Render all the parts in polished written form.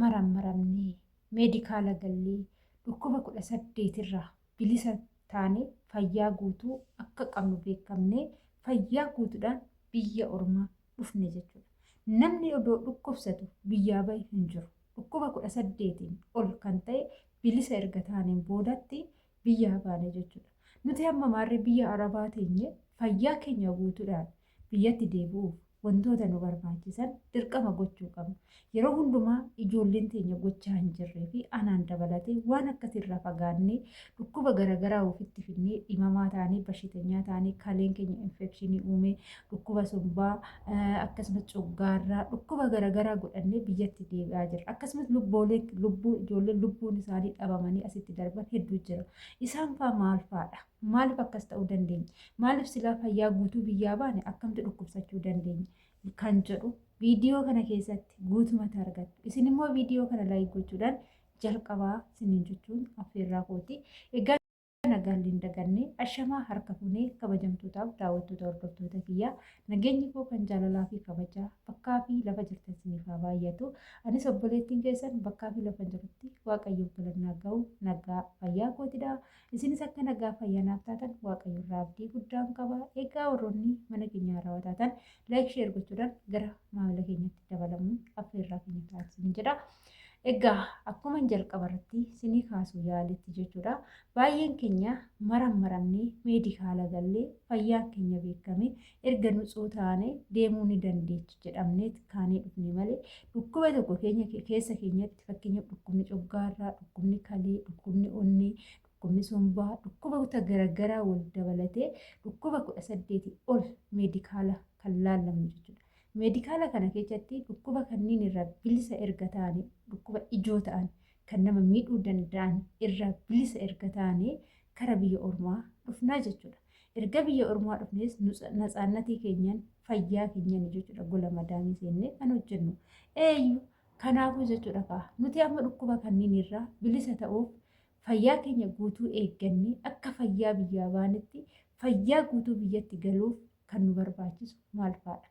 marammaramnee meedikaala gallee dhukkuba 18 irraa bilisa taanee fayyaa guutuu akka qabnu beekamnee fayyaa guutuudhaan biyya ormaa dhufne jechuudha. Namni odoo dhukkubsatu biyyaa bahe hin jiru. Dhukkuba 18 ol kan ta'e bilisa erga taaneen boodatti biyyaa baane jechuudha. Nuti amma maarree biyya arabaa teenye fayyaa keenya guutuudhaan biyyatti deebi'uuf wantoota nu barbaachisan dirqama gochuu qabna. Yeroo hundumaa ijoolleen teenya gochaa hin jirree fi anaan dabalatee waan akkasirraa fagaannee dhukkuba garaagaraa ofitti fidnee dhimamaa taanee bashiteenyaa taanee kaleen keenya infekshinii uumee dhukkuba sombaa akkasumas coggaarraa dhukkuba garaagaraa godhannee biyyatti deebi'aa jira. Akkasumas ijoolleen lubbuun isaanii dhabamanii asitti darban hedduu jira. Isaan fa'aa maal fa'aadha? Maaliif akkas ta'uu dandeenya? Maaliif silaa fayyaa guutuu biyyaa baane akkamitti dhukkubsachuu dandeenya? Kan jedhu viidiyoo kana keessatti guutumatti argattu. Isin immoo viidiyoo kana laayik gochuudhaan jalqabaa isiniin jechuun affeerraa kooti. Egaa nagaan hin dagannee ashamaa harka fuunee kabajamtootaaf daawwattoota hordoftoota kiyyaa nageenyi koo kan jaalalaa fi kabajaa bakkaa fi lafa jirtan isiniif haa baay'atu. Anis obboleettiin keessan bakkaa fi lafa jirutti waaqayyoof galannaa ga'u nagaa fayyaa kootidha. Isinis akka nagaa fayyaa naaf taatan waaqayyo irraa abdii guddaan qaba. Egaa warroonni mana keenya haarawaa taatan laayik sheer gochuudhaan gara maamila keenyatti dabalamuun affeerraa keenya taasisan jedha. Egaa akkuma jalqaba irratti isinii kaasuu yaaletti jechuudha. Baay'een keenya marammaramnee meedikaala gallee fayyaan keenya beekame erga nutsuu taane deemuu ni dandeechi jedhamnee kaanee dhufne malee dhukkuba tokko keessa keenyatti fakkeenyaaf dhukkubni coggaarraa, dhukkubni kalee, dhukkubni onnee, dhukkubni sombaa, dhukkuboota garaagaraa wal dabalatee dhukkuba 18 ol meedikaala kan laallamnu jechuudha. Meedikaala kana keessatti dhukkuba kanneen irraa bilisa erga taane dhukkuba ijoo ta'an kan nama miidhuu danda'an irraa bilisa erga taane kara biyya ormaa dhufnaa jechuudha. Erga biyya ormaa dhufnes natsaannatii keenyan fayyaa keenyan jechuudha gola madaamii seennee kan hojjennu. Kanaafuu jechuudha kaa nuti amma dhukkuba kanneen irraa bilisa ta'uuf fayyaa keenya guutuu eeggannee akka fayyaa biyyaa baanetti fayyaa guutuu biyyatti galuuf kan nu barbaachisu maal fa'aadha?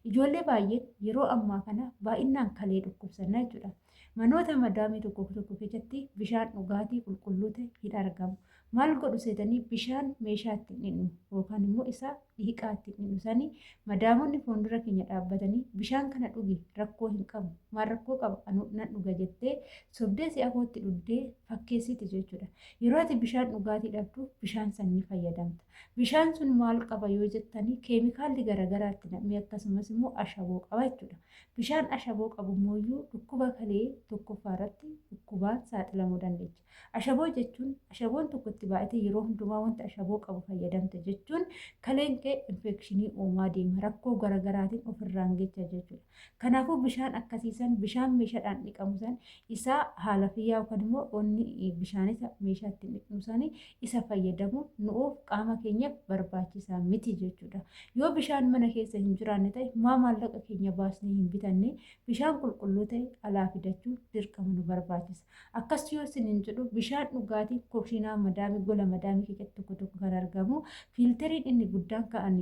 Ijoollee baay'een yeroo ammaa kana baay'inaan kalee dhukkubsannaa jechuudha. Manoota madaamii tokko keessatti bishaan dhugaatii qulqulluu ta'e hin argamu. Maal godhu seetanii bishaan meeshaa ittiin dhugnu yookaan immoo isaa dhiiqaa ittiin dhugnu sanii madaamonni fuuldura keenya dhaabbatanii bishaan kana dhugi rakkoo hin qabu. Maal rakkoo qaba nan dhuga jettee sobdee si'a kootti dhuddee fakkeessiti jechuudha. Yeroo ati bishaan dhugaatii dhabdu bishaan sanii fayyadamta. Bishaan sun maal qaba yoo jettanii keemikaalli garaagaraa itti namni akkasumas immoo ashaboo qaba jechuudha. Bishaan ashaboo qabu immoo dhukkuba kalee tokkoffaa irratti dhukkubaan saaxilamuu dandeenya. Ashaboo jechuun ashaboon tokkotti baay'atee yeroo hundumaa wanta ashaboo qabu fayyadamta jechuun kaleen kee infekshinii uumaa deema rakkoo garaagaraatiin ofirraan gecha jechuudha. Kanaafuu bishaan akkasiisan bishaan meeshaadhaan dhiqamu san isaa haala fayyaa yookaan immoo onni bishaan isa meeshaa ittiin dhiqnu sanii isa fayyadamuun nuuf qaama keenyaaf barbaachisaa miti jechuudha. Yoo bishaan mana keessa hin jiraanne ta'e maallaqa keenya baasnee hin bitanne bishaan qulqulluu ta'e alaa fidachuu dirqama nu barbaachisa. Akkas yoo isiniin jedhu bishaan dhugaatii kokshinaa madaamii gola madaamii keessatti tokko kan argamu fiiltariin inni guddaan ka'an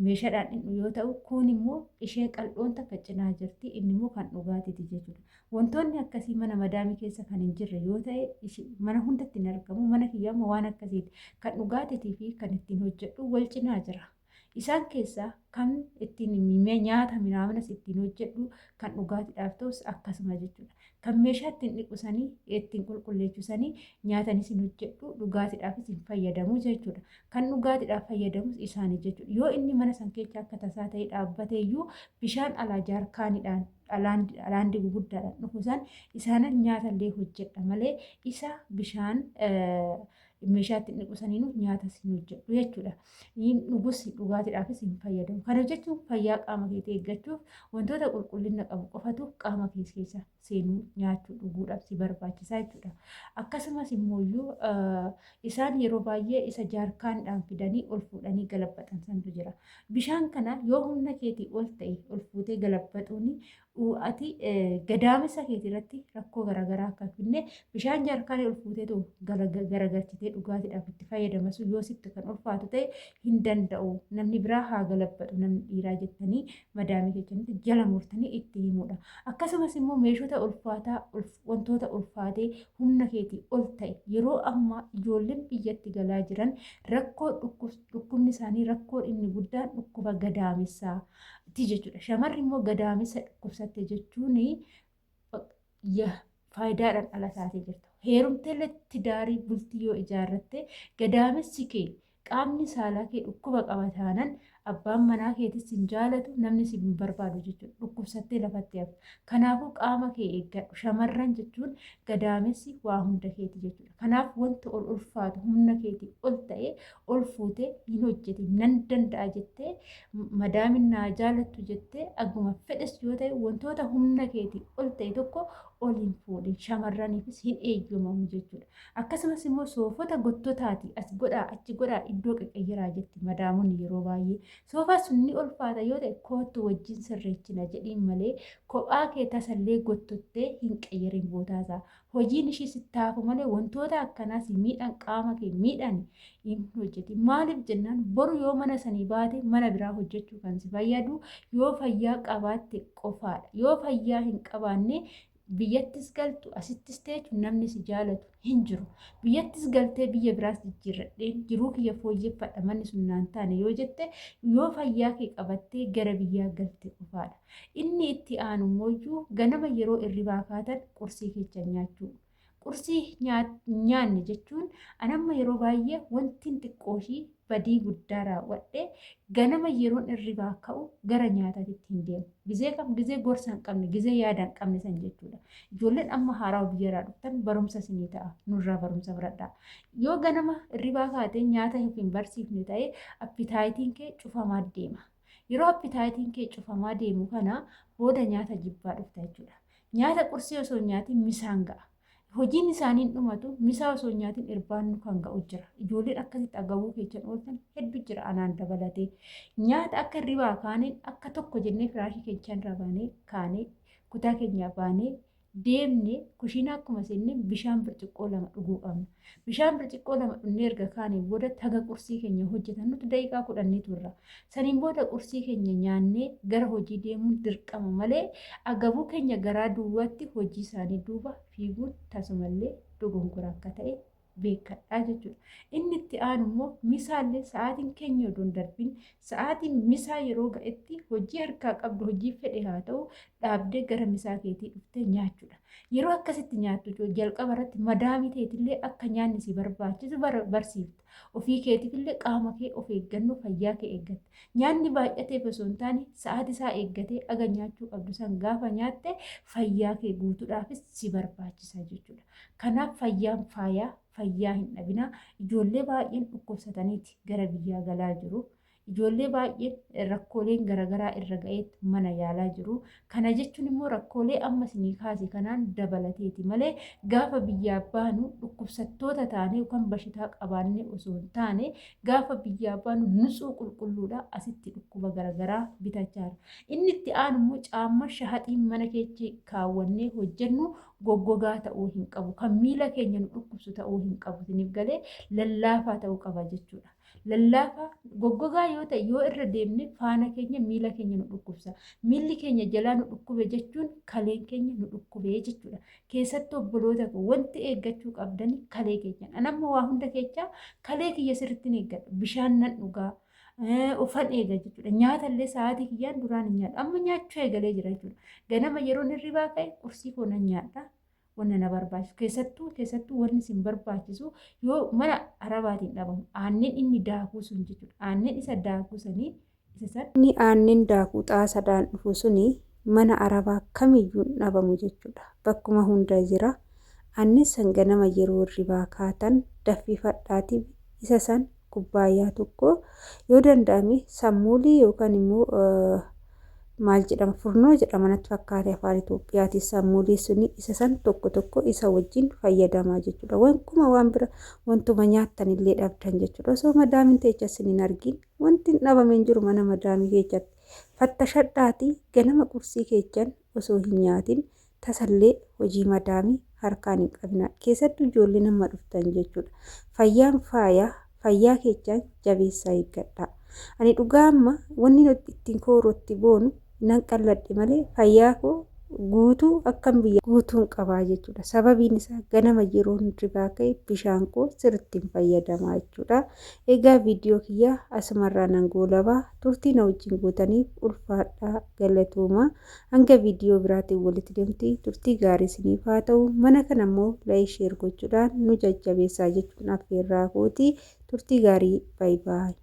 meeshaadhaan dhugnu yoo ta'u kun immoo ishee qal'oon takka cinaa jirti inni immoo kan dhugaatiiti jechuudha. Wantoonni akkasii mana madaamii keessa kan hin jirre yoo ta'e mana hundatti hin argamu. Mana kiyyaama waan akkasiiti kan dhugaatiitii fi kan ittiin hojjedhu wal cinaa jira. Isaan keessaa kan ittiin nyaata midhaanas ittiin hojjedhu kan dhugaatiidhaaf ta'us akkasuma jechuudha. Kan meeshaa ittiin dhiqusanii ittiin qulqulleessanii nyaatanis hin hojjedhu dhugaatiidhaafis hin fayyadamu jechuudha. Kan dhugaatiidhaaf fayyadamus isaanii jechuudha. Yoo inni mana san keessa akka tasaa ta'ee dhaabbatee iyyuu bishaan alaa jaarkaaniidhaan alaandi guguddaadhaan dhufu san isaanis nyaatallee hojjedha malee isa bishaan meeshaa ittiin dhiqusanii nyaata hin hojjedhu jechuudha. Dhugus dhugaatiidhaafis hin fayyadamu. Kana jechuun fayyaa qaama keetii eeggachuuf wantoota qulqullina qabu qofatu qaama keessa seenuu nyaachuu dhuguudhaaf si barbaachisaa jechuudha. Akkasumas immoo isaan yeroo baay'ee isa jaarkaaniidhaan fidanii ol fuudhanii galabbatan santu jira. Bishaan kana yoo humna keetii ol ta'e ol fuutee galabbaxuuni ati gadaamessa keetii irratti rakkoo garaagaraa akka finne bishaan jaarkaanii ol fuutee garagalchitee kee dhugaatiidhaaf itti fayyadama sun yoo sitti kan ulfaatu ta'e hin danda'u. Namni biraa haa galabbadhu namni dhiiraa jettanii madaamii keessanitti jala murtanii itti himudha. Akkasumas immoo meeshota ulfaataa wantoota ulfaatee humna keetii ol ta'e yeroo ammaa ijoolleen biyyatti galaa jiran rakkoo dhukkubni isaanii rakkoo inni guddaan dhukkuba gadaamessaati jechuudha. Shamarri immoo gadaamessa dhukkubsatte jechuun faayidaadhaan ala taatee jirta. Heerumteellee tidaarii bultii yoo ijaarratte gadaamessi kee qaamni saalaa kee dhukkuba qaba taanaan abbaan manaa keetis hin jaalatu namni si hin barbaadu jechuudha. Dhukkubsattee lafatti hafta. Kanaafuu qaama kee eeggadhu. Shamarran jechuun gadaamessi waa hunda keeti jechuudha. Kanaaf wanta ol ulfaatu humna keetii ol ta'e ol fuutee hin hojjete nan danda'a jettee madaamin naa jaalattu jettee akkuma fedhes yoo ta'e wantoota humna keetii ol ta'e tokko ol hin fuudhin shamarraniifis hin eeyyamamu jechuudha. Akkasumas immoo soofota gottotaati as godhaa achi godhaa iddoo qaqqayyiraa jetti madaamonni yeroo baay'ee. Soofaa sun ni ulfaata yoo ta'e kootu wajjin sirreechina jedhiin malee kophaa kee tasallee gottottee hin qayyirin bootaasaa. Hojiin ishii sittaafu malee wantoota akkanaas miidhaan qaama kee miidhaan hin hojjeti. Maaliif jennaan boru yoo mana sanii baate mana biraa hojjechuu kan si fayyadu yoo fayyaa qabaatte qofaadha. Yoo fayyaa hin qabaanne biyyattis galtu asittis teechu namni si jaalatu hin jiru. Biyyattis galtee biyya biraas jijjiirradheen jiruu kiyya fooyyeffadha manni sun naan taane yoo jette yoo fayyaa kee qabattee gara biyyaa galte qofaadha. Inni itti aanu immoo ganama yeroo irribaa kaatan qursii keessa nyaachuu. Qursii nyaanne jechuun anamma yeroo baay'ee wanti xiqqooshii badii guddaa raawwadhe ganama yeroon irribaa ka'u gara nyaataatti hin deemu. Gizee kam gizee gorsa hin qabne gizee yaada hin qabne san jechuudha. Ijoolleen amma haaraa biyyarraa dhuftan barumsa isinii ta'a nurraa barumsa fudhadhaa. Yoo ganama irribaa kaatee nyaata hin barsiifne ta'e appitaayitiin kee cufamaa deema. Yeroo appitaayitiin kee cufamaa deemu kana booda nyaata jibbaa dhufta jechuudha. Nyaata qursii osoo nyaatiin misaan ga'a. Hojiin isaanii dhumatu misaa osoo nyaatiin irbaannu kan ga'u jira. Ijoolleen akkasitti agabuu keechan ooltan hedduu jira anaan dabalatee. Nyaata akka irribaa kaaneen akka tokko jennee firaashii keechan irraa baanee kaanee kutaa keenyaa baanee deemnee kushiinaa akkuma seennee bishaan birciqqoo 2 dhuguu qabna. Bishaan birciqqoo 2 dhugnee erga kaanee booda taga qursii keenya hojjetan nuti daqiiqaa 10 turra. Saniin booda qursii keenya nyaannee gara hojii deemuun dirqama malee agabuu keenya garaa duwwaatti hojii isaanii duuba fiiguun tasumallee dogongora akka ta'e beekadhaa jechuudha. Inni itti aanu immoo misaallee sa'aatiin keenya odoo hin darbiin sa'aatiin misaa yeroo ga'etti hojii harkaa qabdu hojii fedhe haa ta'u dhaabdee gara misaa keetii dhuftee nyaachuudha. Yeroo akkasitti nyaattu jalqaba irratti madaamii teetillee akka nyaanni si barbaachisu barsiifta. Ofii keetiifillee qaama kee of eeggannoo fayyaa kee eeggatta. Nyaanni baay'ateef osoo hin taane sa'aatii isaa eeggatee aga nyaachuu qabdu san gaafa nyaatte fayyaa kee guutuudhaafis si barbaachisa jechuudha. Kanaaf fayyaan fayyaa hin dhabinaa. Ijoollee baay'een dhukkubsataniiti gara biyyaa galaa jiru. Ijoollee baay'een rakkooleen garaagaraa irra ga'eetti mana yaalaa jiru. Kana jechuun immoo rakkoolee amma isinii kaase kanaan dabalateeti malee gaafa biyyaa baanu dhukkubsattoota taanee yookaan bashitaa qabaannee osoo hin taane gaafa biyyaa baanu nutsuu qulqulluudha asitti dhukkuba garaagaraa bitachaa. Inni itti aanu immoo caamma shahaxiin mana keessa kaawwannee hojjennu goggogaa ta'uu hin qabu. Kan miila keenya nu dhukkubsu ta'uu hin qabu. Isiniif galee lallaafaa ta'uu qaba jechuudha. Lallaafaa goggogaa yoo ta'e yoo irra deemne faana keenya miila keenya nu dhukkubsa. Miilli keenya jalaa nu dhukkube jechuun kaleen keenya nu dhukkubee jechuudha. Keessatti obboloota wanti eeggachuu qabdan kalee keenya. Anamma waa hunda keessaa kalee kiyya sirriitti eeggadha. Bishaan nan dhugaa. Ufan eega jechuudha. Nyaatallee sa'aatii kiyyaan duraan hin nyaadha. Amma nyaachuu eegalee jira jechuudha. Ganama yeroon hirribaa ka'e qursii koo nan nyaadha. Wanna na barbaachisu keessattuu wanni isin barbaachisu yoo mana arabaatiin dhabamu aanneen inni daakuu sun jechuudha. Aanneen isa daakuu sanii isa san inni aanneen daakuu xaasadhaan dhufu suni mana arabaa kamiyyuu dhabamu jechuudha. Bakkuma hunda jira. Aanneen san ganama yeroo hirribaa kaatan danfifadhaatii isa san kubbaayyaa tokko yoo danda'ame sammuulii yookaan immoo maal jedhama furnoo jedhama natti fakkaate afaan Itoophiyaatti sammuulii suni isa san tokko isa wajjin fayyadamaa jechuudha. Wankuma waan bira wantuma nyaattan illee dhabdan jechuudha. Osoo madaamiin teechas hin argin wanti hin dhabameen jiru mana madaamii keessatti. Fattashadhaatii ganama qursii keechan osoo hin nyaatin tasallee hojii madaamii harkaan hin qabna. Keessattuu ijoollee nama dhuftan jechuudha. Fayyaan fayyaa keessan jabeessaa eeggadha. Ani dhugaa amma wanni ittiin koorootti boonu nan qalladhe malee fayyaa koo guutuu akkam biyya guutuun qabaa jechuudha. Sababiin isaa ganama yeroo hirribaa ka'e bishaan koo sirriitti hin fayyadamaa jechuudha. Egaa viidiyoo kiyyaa asumarraa nan goolabaa. Turtii na wajjin gootaniif ulfaadhaa galatooma. Hanga viidiyoo biraatiin walitti deemti turtii gaarii isiniif haa ta'u. Mana kana immoo laayik sheer gochuudhaan nu jajjabeessaa jechuun affeerraa kooti. Turtii gaarii baay'ee.